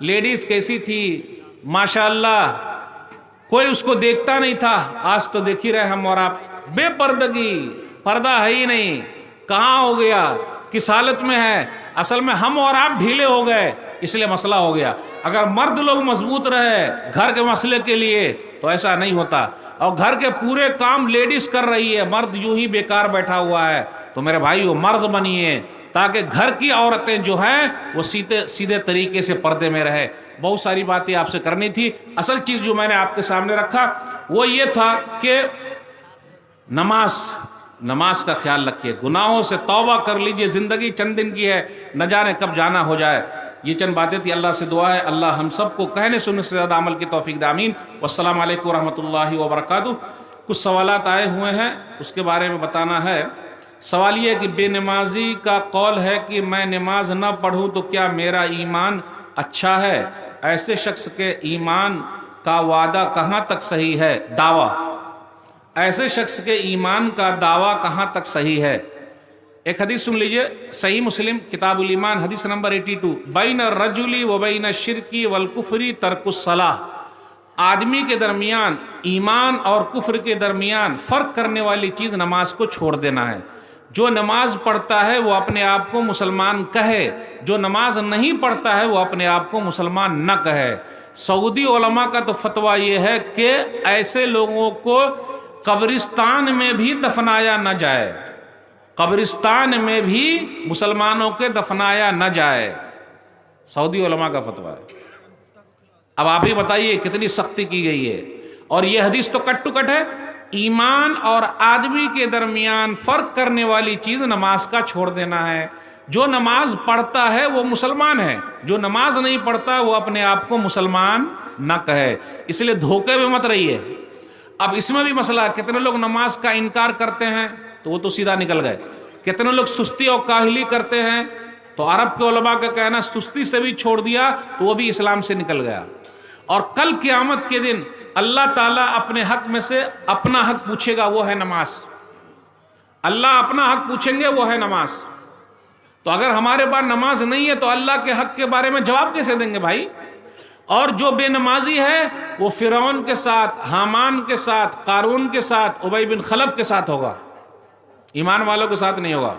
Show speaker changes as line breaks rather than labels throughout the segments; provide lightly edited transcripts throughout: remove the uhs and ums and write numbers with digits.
Ladies کیسی تھی ماشاءاللہ، کوئی اس کو دیکھتا نہیں تھا. آج تو دیکھ ہی رہے ہم اور آپ، بے پردگی، پردہ ہے ہی نہیں. کہاں ہو گیا، کس حالت میں ہے؟ اصل میں ہم اور آپ ڈھیلے ہو گئے، اس لیے مسئلہ ہو گیا. اگر مرد لوگ مضبوط رہے گھر کے مسئلے کے لیے تو ایسا نہیں ہوتا. اور گھر کے پورے کام لیڈیز کر رہی ہے، مرد یوں ہی بیکار بیٹھا ہوا ہے. تو میرے بھائیو مرد بنیے تاکہ گھر کی عورتیں جو ہیں وہ سیدھے طریقے سے پردے میں رہے. بہت ساری باتیں آپ سے کرنی تھی. اصل چیز جو میں نے آپ کے سامنے رکھا وہ یہ تھا کہ نماز کا خیال رکھیے، گناہوں سے توبہ کر لیجئے. زندگی چند دن کی ہے، نہ جانے کب جانا ہو جائے. یہ چند باتیں تھی. اللہ سے دعا ہے اللہ ہم سب کو کہنے سننے سے زیادہ عمل کی توفیق دے. آمین. والسلام علیکم ورحمۃ اللہ وبرکاتہ. کچھ سوالات آئے ہوئے ہیں، اس کے بارے میں بتانا ہے. سوال یہ کہ بے نمازی کا قول ہے کہ میں نماز نہ پڑھوں تو کیا میرا ایمان اچھا ہے؟ ایسے شخص کے ایمان کا وعدہ کہاں تک صحیح ہے؟ دعویٰ، ایسے شخص کے ایمان کا دعویٰ کہاں تک صحیح ہے؟ ایک حدیث سن لیجئے، صحیح مسلم کتاب الایمان حدیث نمبر 82، بین الرجل و بین الشرک والکفر ترک الصلاۃ. آدمی کے درمیان، ایمان اور کفر کے درمیان فرق کرنے والی چیز نماز کو چھوڑ دینا ہے. جو نماز پڑھتا ہے وہ اپنے آپ کو مسلمان کہے، جو نماز نہیں پڑھتا ہے وہ اپنے آپ کو مسلمان نہ کہے. سعودی علماء کا تو فتویٰ یہ ہے کہ ایسے لوگوں کو قبرستان میں بھی دفنایا نہ جائے، قبرستان میں بھی مسلمانوں کے دفنایا نہ جائے. سعودی علماء کا فتویٰ ہے. اب آپ ہی بتائیے کتنی سختی کی گئی ہے. اور یہ حدیث تو کٹ ٹو کٹ ہے. ایمان اور آدمی کے درمیان فرق کرنے والی چیز نماز کا چھوڑ دینا ہے. جو نماز پڑھتا ہے وہ مسلمان ہے، جو نماز نہیں پڑھتا وہ اپنے آپ کو مسلمان نہ کہے. اس لیے دھوکے میں مت رہیے. اب اس میں بھی مسئلہ ہے، کتنے لوگ نماز کا انکار کرتے ہیں تو وہ تو سیدھا نکل گئے. کتنے لوگ سستی اور کاہلی کرتے ہیں تو عرب کے علماء کا کہنا سستی سے بھی چھوڑ دیا تو وہ بھی اسلام سے نکل گیا. اور کل قیامت کے دن اللہ تعالیٰ اپنے حق میں سے اپنا حق پوچھے گا، وہ ہے نماز. اللہ اپنا حق پوچھیں گے، وہ ہے نماز. تو اگر ہمارے پاس نماز نہیں ہے تو اللہ کے حق کے بارے میں جواب کیسے دیں گے بھائی؟ اور جو بے نمازی ہے وہ فرعون کے ساتھ، حامان کے ساتھ، قارون کے ساتھ، ابی بن خلف کے ساتھ ہوگا، ایمان والوں کے ساتھ نہیں ہوگا.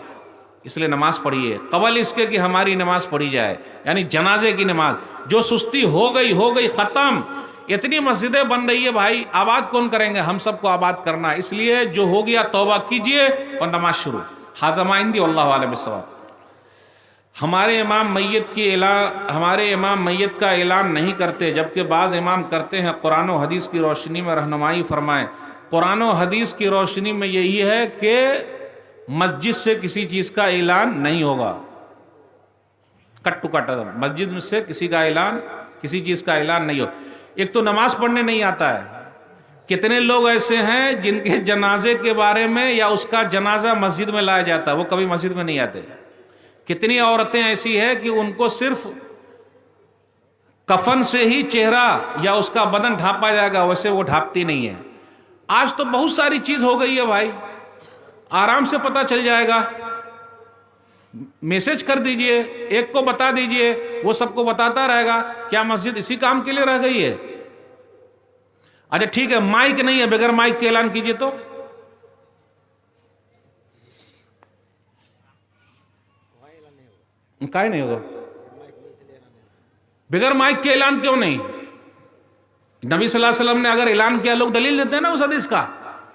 اس لیے نماز پڑھیے قبل اس کے کہ ہماری نماز پڑھی جائے، یعنی جنازے کی نماز. جو سستی ہو گئی ختم. اتنی مسجدیں بن رہی ہے بھائی، آباد کون کریں گے؟ ہم سب کو آباد کرنا. اس لیے جو ہو گیا توبہ کیجئے اور نماز شروع. ھذا ما عندی واللہ اعلم بالصواب. ہمارے امام میت کا اعلان نہیں کرتے جبکہ بعض امام کرتے ہیں. قرآن و حدیث کی روشنی میں رہنمائی فرمائیں. قرآن و حدیث کی روشنی میں یہی ہے کہ مسجد سے کسی چیز کا اعلان نہیں ہوگا. کٹ ٹو کٹ مسجد سے کسی چیز کا اعلان نہیں ہو. ایک تو نماز پڑھنے نہیں آتا ہے. کتنے لوگ ایسے ہیں جن کے جنازے کے بارے میں یا اس کا جنازہ مسجد میں لایا جاتا ہے، وہ کبھی مسجد میں نہیں آتے. کتنی عورتیں ایسی ہیں کہ ان کو صرف کفن سے ہی چہرہ یا اس کا بدن ڈھانپا جائے گا، ویسے وہ ڈھانپتی نہیں ہے. آج تو بہت ساری چیز ہو گئی ہے بھائی، آرام سے پتہ چل جائے گا. میسج کر دیجئے، ایک کو بتا دیجئے، وہ سب کو بتاتا رہے گا. کیا مسجد اسی کام کے لیے رہ گئی ہے؟ اچھا ٹھیک ہے، مائک نہیں ہے، بغیر مائک کے اعلان کیجئے تو. کائے نہیں ہوگا؟ بغیر مائک کے اعلان کیوں نہیں؟ نبی صلی اللہ علیہ وسلم نے اگر اعلان کیا، لوگ دلیل دیتے ہیں نا اس حدیث کا،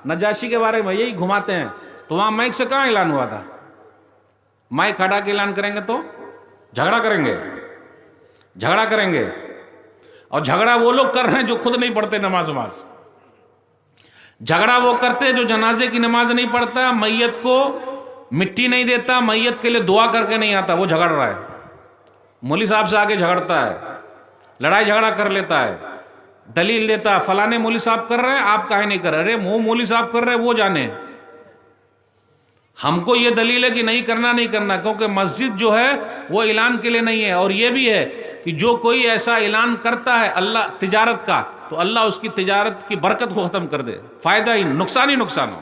نجاشی کے بارے میں یہی گھماتے ہیں. تو وہاں مائک سے کہاں اعلان ہوا تھا؟ مائک ہٹا کے اعلان کریں گے تو جھگڑا کریں گے. اور جھگڑا وہ لوگ کر رہے ہیں جو خود نہیں پڑھتے نماز. جھگڑا وہ کرتے جو جنازے کی نماز نہیں پڑھتا، میت کو مٹی نہیں دیتا، میت کے لیے دعا کر کے نہیں آتا، وہ جھگڑ رہا ہے. مولوی صاحب سے آگے جھگڑتا ہے، لڑائی جھگڑا کر لیتا ہے، دلیل دیتا ہے فلانے مولوی صاحب کر رہے ہیں آپ کاہے نہیں کر رہے. ارے وہ مولوی صاحب کر رہے ہیں، وہ جانے. ہم کو یہ دلیل ہے کہ نہیں کرنا، کیونکہ مسجد جو ہے وہ اعلان کے لیے نہیں ہے. اور یہ بھی ہے کہ جو کوئی ایسا اعلان کرتا ہے اللہ تجارت کا، تو اللہ اس کی تجارت کی برکت کو ختم کر دے، فائدہ ہی نقصان ہو.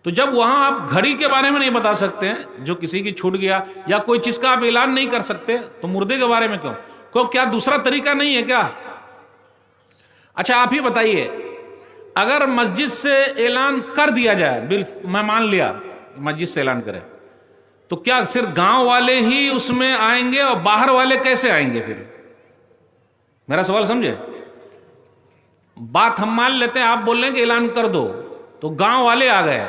تو جب وہاں آپ گھڑی کے بارے میں نہیں بتا سکتے ہیں جو کسی کی چھوٹ گیا، یا کوئی چیز کا آپ اعلان نہیں کر سکتے، تو مردے کے بارے میں کیوں؟ کیا دوسرا طریقہ نہیں ہے کیا؟ اچھا آپ ہی بتائیے، اگر مسجد سے اعلان کر دیا جائے، میں مان لیا مسجد سے اعلان کرے، تو کیا صرف گاؤں والے ہی اس میں آئیں گے اور باہر والے کیسے آئیں گے پھر؟ میرا سوال سمجھے؟ بات ہم مان لیتے ہیں، آپ بول رہے ہیں کہ اعلان کر دو، تو گاؤں والے آ گئے،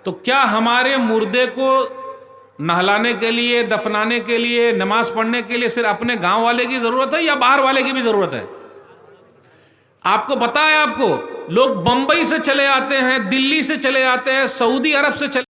تو کیا ہمارے مردے کو نہلانے کے لیے، دفنانے کے لیے، نماز پڑھنے کے لیے صرف اپنے گاؤں والے کی ضرورت ہے یا باہر والے کی بھی ضرورت ہے؟ آپ کو پتا ہے، آپ کو لوگ بمبئی سے چلے آتے ہیں، دلی سے چلے آتے ہیں، سعودی عرب سے چلے